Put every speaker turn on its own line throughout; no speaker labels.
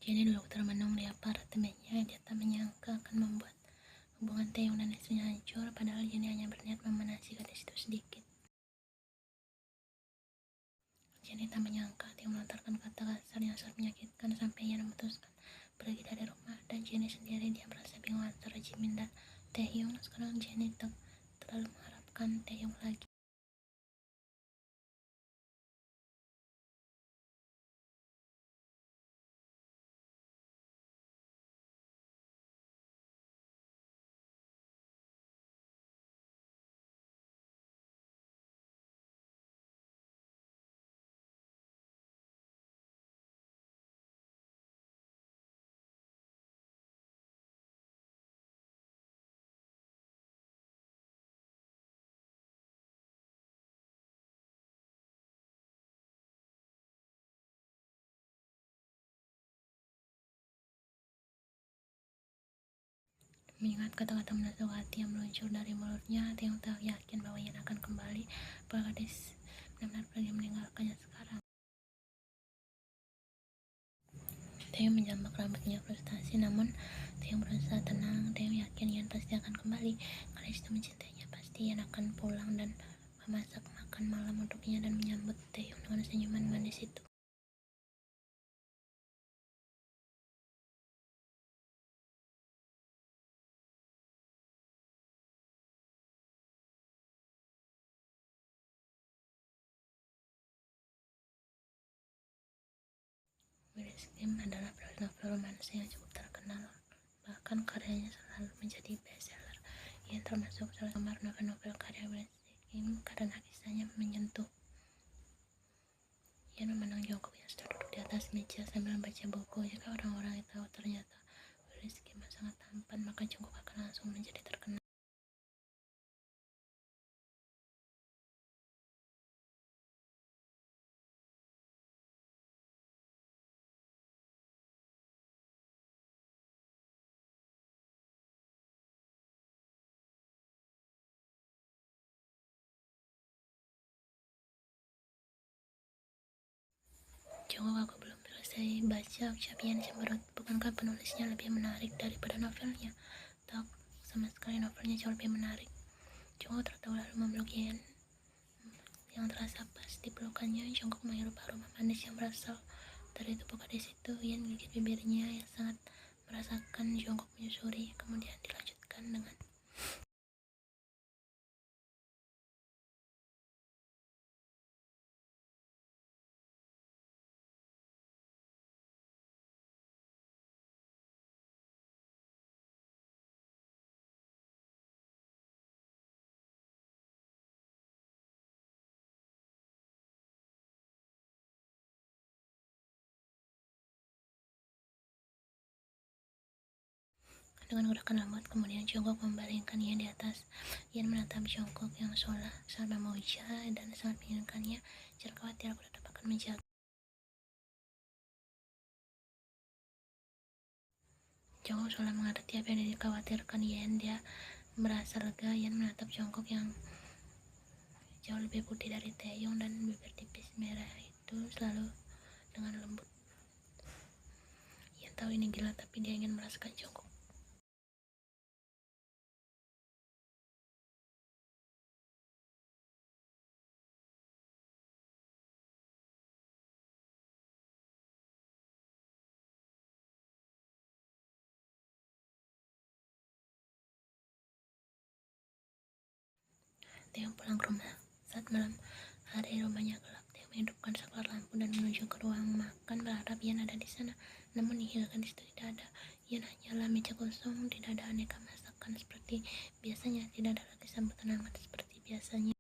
Jenny duduk termenung di apartemennya. Dia tak menyangka akan membuat hubungan Taeyong dan istrinya hancur, padahal Jenny hanya berniat memanasi gadis itu sedikit. Jenny tak menyangka Taeyong melontarkan kata kasar yang sangat menyakitkan sampai ia memutuskan pergi dari rumah, dan Jenny sendiri dia merasa bingung antara Jimin dan Taeyong. Sekarang Jenny tak terlalu mengharapkan Taeyong lagi. Mengingat kata-kata menusuk hati yang meluncur dari mulutnya, Taeyong tak yakin bahwa ia akan kembali, bahwa gadis benar-benar pergi meninggalkannya sekarang. Taeyong menjambak rambutnya frustasi, namun Taeyong berusaha tenang. Taeyong yakin Ian pasti akan kembali. Gadis itu mencintainya, pasti Ian akan pulang dan memasak makan malam untuknya dan menyambut Taeyong dengan senyuman manis itu. Wilis Kim adalah penulis novel romansa yang cukup terkenal, bahkan karyanya selalu menjadi bestseller. Ia termasuk salah satu penggemar novel-novel karya Wilis Kim karena kisahnya menyentuh. Ia memandang Jungkook yang sedang duduk di atas meja sambil membaca buku. Jika orang-orang tahu ternyata Wilis Kim sangat tampan, maka Jungkook akan langsung menjadi terkenal. Jungkook, aku belum selesai baca, ucap Ian cemberut. Bukankah penulisnya lebih menarik daripada novelnya? Tak, sama sekali novelnya jauh lebih menarik. Jungkook tertawa lalu memeluk Ian yang terasa pas di pelukannya. Jungkook menghirup aroma manis yang berasal dari tubuh gadis itu. Ian menggigit bibirnya yang sangat merasakan. Jungkook menyusuri, kemudian dilanjutkan dengan gerakan lembut. Kemudian Jungkook membaringkan Ian di atas. Ian menatap Jungkook yang seolah sangat memuja dan sangat menginginkannya. Jangan khawatir, aku tetap akan menjaga. Jungkook seolah mengerti apa yang dikhawatirkan Ian. Dia merasa lega. Ian menatap Jungkook yang jauh lebih putih dari Taeyong dan bibir tipis merah itu selalu dengan lembut. Ian tahu ini gila, tapi dia ingin merasakan Jungkook. Taeyong pulang ke rumah saat malam hari. Rumahnya gelap. Taeyong menghidupkan saklar lampu dan menuju ke ruang makan berharap Ian ada di sana. Namun nihil, gadis itu tidak ada. Ian hanyalah meja kosong. Tidak ada aneka masakan seperti biasanya. Tidak ada lagi sambutan hangat seperti biasanya.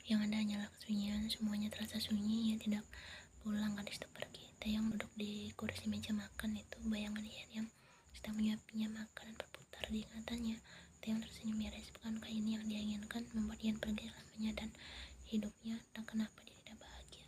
Yang ada hanyalah kesunyian. Semuanya terasa sunyi. Ia tidak pulang, gadis itu pergi. Taeyong duduk di kursi meja makan itu. Bayangan Ian yang sedang menyuapinya makanan berputar di ingatannya. Taeyong tersenyum miris. Bukankah ini yang dia inginkan? Membuat Ian pergi selamanya dan hidupnya, dan kenapa dia tidak bahagia?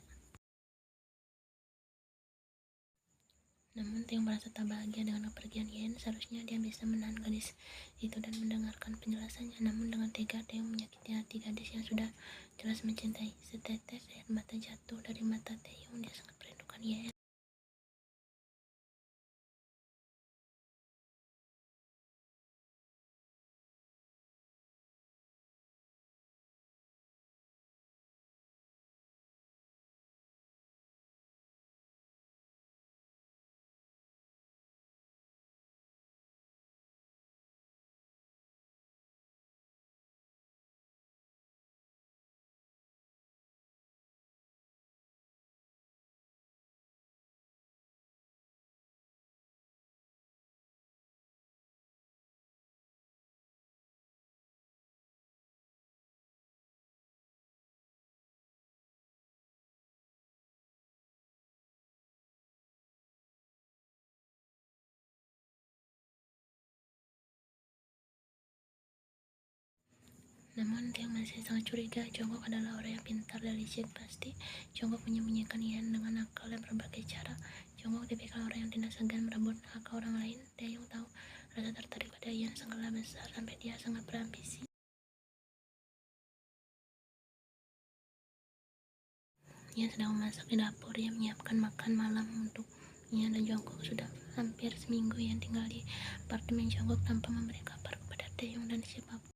Namun Tiong merasa tak bahagia dengan kepergian Yen. Seharusnya dia bisa menahan gadis itu dan mendengarkan penjelasannya. Namun dengan tega Tiong menyakiti hati gadis yang sudah jelas mencintai. Setetes air mata jatuh dari mata Tiong. Dia sangat merindukan Yen. Namun Tiong masih sangat curiga. Jongkok adalah orang yang pintar dan licik. Pasti Jongkok menyembunyikan Yen dengan akal dan berbagai cara. Jongkok tipikal orang yang tidak segan merebut hak orang lain. Tiong tahu rasa tertarik pada Yen sangatlah besar sampai dia sangat berambisi. Yen sedang memasak di dapur. Ia menyiapkan makan malam untuk Yen dan Jongkok. Sudah hampir seminggu Yen tinggal di apartemen Jongkok tanpa memberi kabar kepada Taeyong dan siapapun.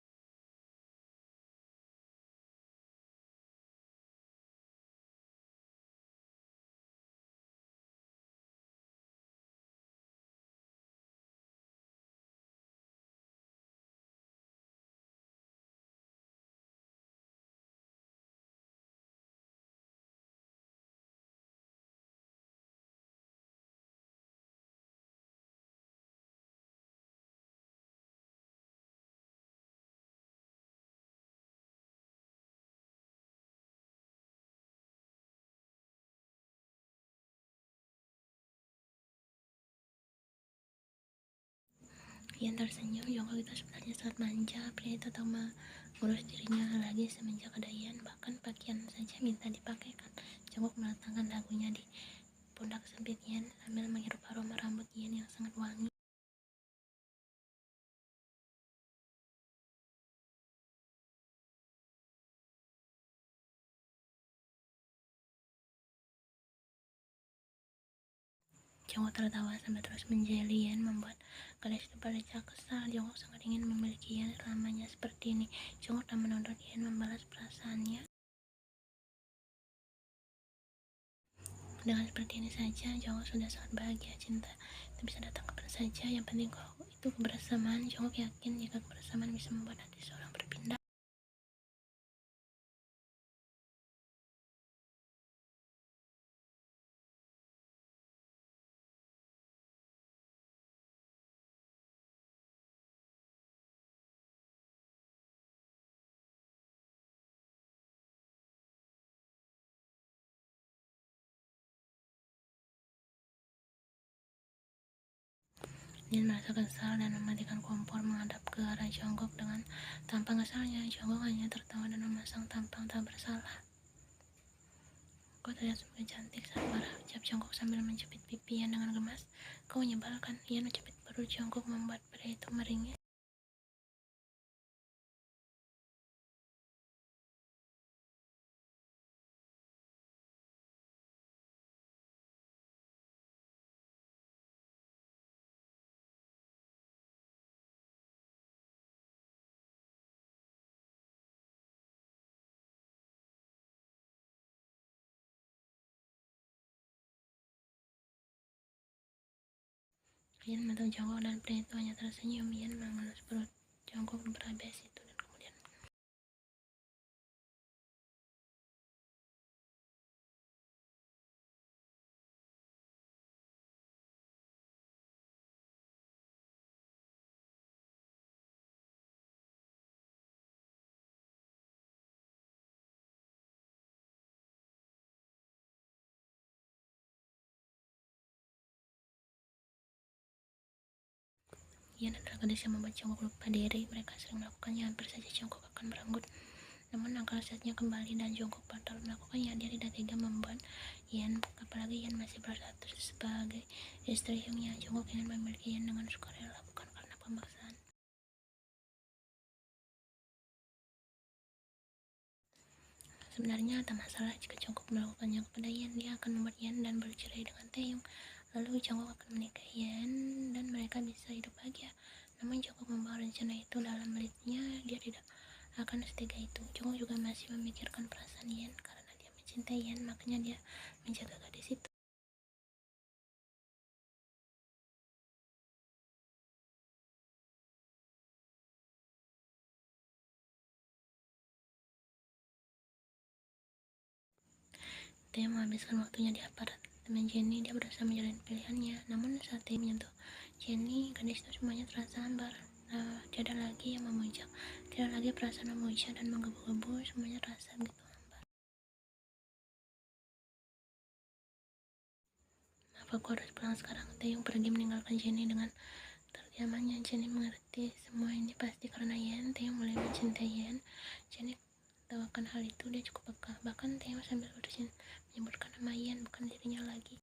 Yen tersenyum. Jongkok itu sebenarnya sangat manja. Pria itu tahu mengurus dirinya lagi semenjak ada Yen. Bahkan pakaian saja minta dipakaikan. Jongkok meletakkan dagunya di pundak sempit Yen sambil menghirup aroma rambut Yen yang sangat wangi. Jongkok tertawa sambil terus menjeli Yen, membuat gadis itu pada kesal. Jongkok sangat ingin memiliki Yen selamanya seperti ini. Jongkok tak menuntut Yen membalas perasaannya. Dengan seperti ini saja, Jongkok sudah sangat bahagia. Cinta itu bisa datang kapan saja. Yang penting kok itu kebersamaan. Jongkok yakin jika kebersamaan bisa membuat hati seorang berpindah. Yen merasa kesal dan mematikan kompor menghadap ke arah Jongkok dengan tampang kesalnya. Jongkok hanya tertawa dan memasang tampang tak bersalah. Kau terlihat semakin cantik saat marah, ucap Jongkok sambil menjepit pipi Yen dengan gemas. Kau menyebalkan. Yen menjepit perut Jongkok membuat pria itu meringis. Yen memantau Jongkok dan pria itu hanya tersenyum. Yen mengelus perut Jongkok berhabis itu dan kemudian Yen adalah gadis yang membuat Jongkok lupa diri. Mereka sering melakukannya, hampir saja Jongkok akan merenggut Namun akal sehatnya kembali dan Jungkook batal melakukannya. Dia tidak tega membuat Yen, apalagi Yen masih berstatus sebagai istri Hyungnya. Jungkook ingin memiliki Yen dengan sukarela, bukan karena pemaksaan. Sebenarnya tak masalah jika Jungkook melakukannya kepada Yen. Dia akan membuat Yen dan bercerai dengan Taeyong. Lalu Jungkook akan menikahi Yen dan mereka bisa hidup bahagia. Namun Jungkook membawa rencana itu dalam melitnya. Dia tidak akan setega itu. Jungkook juga masih memikirkan perasaan Yen. Karena dia mencintai Yen, makanya dia menjaga gadis itu. Taeyong menghabiskan waktunya di aparat. Teman Jennie, dia berusaha menjalani pilihannya. Namun saat Taeyong menyentuh Jennie, gadis itu semuanya terasa hambar. Tidak lagi yang memuja, tidak lagi perasaan memuja dan menggebu-gebu, semuanya terasa begitu hambar. Maaf, aku harus pulang sekarang. Taeyong pergi meninggalkan Jennie dengan terdiamannya. Jennie mengerti semua ini pasti karena Yen. Taeyong mulai mencintai Yen. Jennie tahu akan hal itu, dia cukup peka. Bahkan Taeyong sambil bersin menyebutkan nama Yen, bukan dirinya lagi.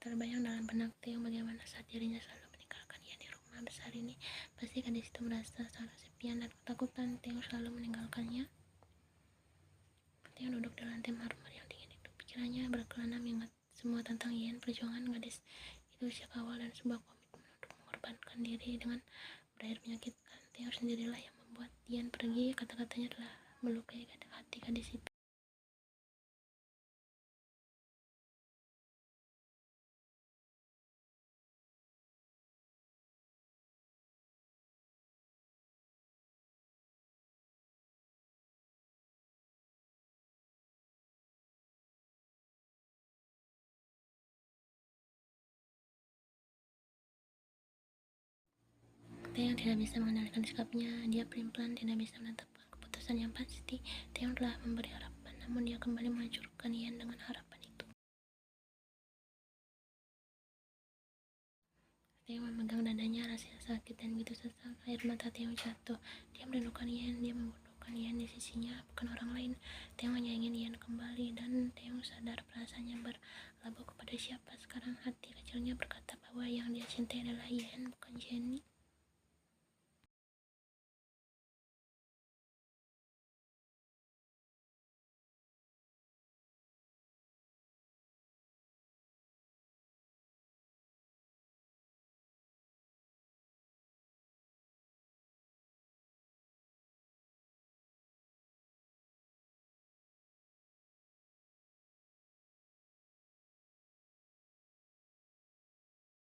Terbayang dalam benak Taeyong bagaimana saat dirinya selalu meninggalkan Yen di rumah besar ini. Pasti gadis itu merasa sangat kesepian dan ketakutan. Taeyong selalu meninggalkannya. Taeyong duduk di lantai marmer yang dingin itu. Pikirannya berkelana mengingat semua tentang Yen, perjuangan gadis itu sejak awal dan sebuah komitmen untuk mengorbankan diri dengan berakhir menyakitkan. Taeyong sendirilah yang membuat Yen pergi. Kata-katanya telah melukai hati gadis itu. Taeyong tidak bisa mengendalikan sikapnya. Dia pelin-pelan tidak bisa menetapkan keputusan yang pasti. Taeyong telah memberi harapan, namun dia kembali menghancurkan Yen dengan harapan itu. Taeyong memegang dadanya, rasanya sakit dan begitu sesak. Air mata Taeyong jatuh. Dia merindukan Yen, dia membutuhkan Yen di sisinya, bukan orang lain. Taeyong hanya ingin Yen kembali dan Taeyong sadar perasaannya berlabuh kepada siapa. Sekarang hati kecilnya berkata bahwa yang dia cintai adalah Yen, bukan Jennie.